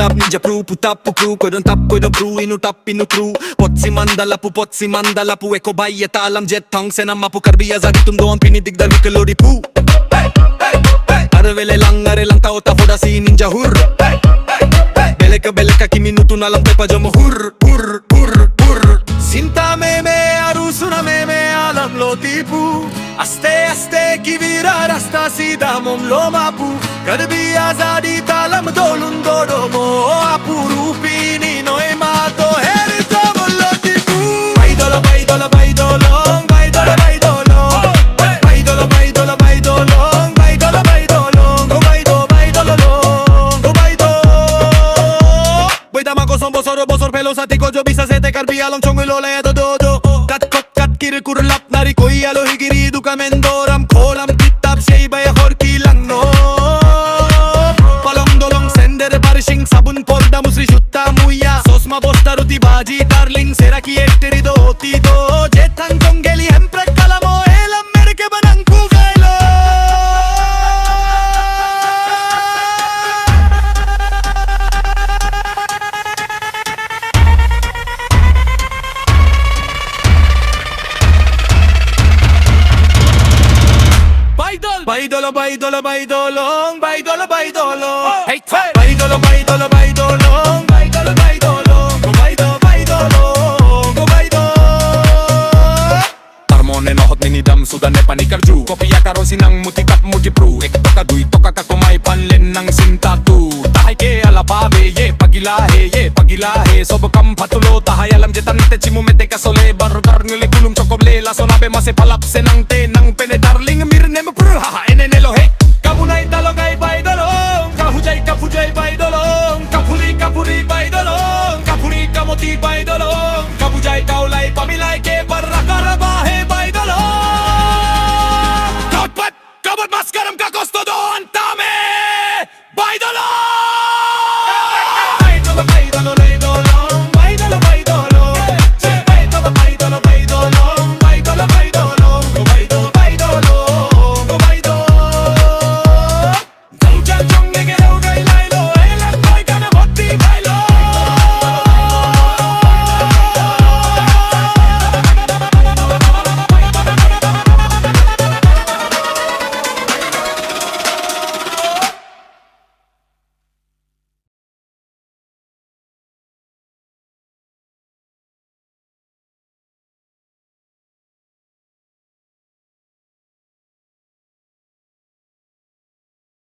tap ninja pru putapu pru ko don tap ko don pru inu tap inu pru potsi mandala pu eko bhaiya talam jet thong se namma pu karbiya zadi tum don pini digdar vikalori pu arvele langare langta ota foda si ninja hur beleka ki minutu nalam te pajam hur sinta me arusuna me alam lo tipu aste ki vira rasta sida mom lo mapu kadbi azadi talam dolun dodomo apuru pini noi mato heri tomo lo tipu baidolo baidolo baidolong baidolo baidolong baidolo baidolo baidolong baidolo baidolong go baidolo long go baido boida mako son bosor pelo sati ko jo bisa sete karbi along chong lo le do kat kir kurlap nari koi alo higiri duka mendoram kholam kitab sei bay horki langno palong dolong sender barishing sabun porda musri shutta muya sosma bostaruti baji darling seraki etteri do ti do jetang kongeli hempre kalamo elam merke banang kugailo baidolo baidolong hey baidolo baidolong go baidolong go baido harmone nohot ninidam sudah ne panikarju kopiya karo sinang mutikat mutipru ek toka dui toka ka komai panlen nang sinta tu tahay ke alapabe ye pagilahe sob kam patulo tahay alam jetan te chimu mete kasole barbar ngili kulum chokoble la sonabe mase palap senang te nang pene darling mirne me pru ha enenelo he kabunay talongay baidolong kapujay baidolong kapuri baidolong kapuri kamoti baidolong kabujay kaulay pamilay ke barrakaraba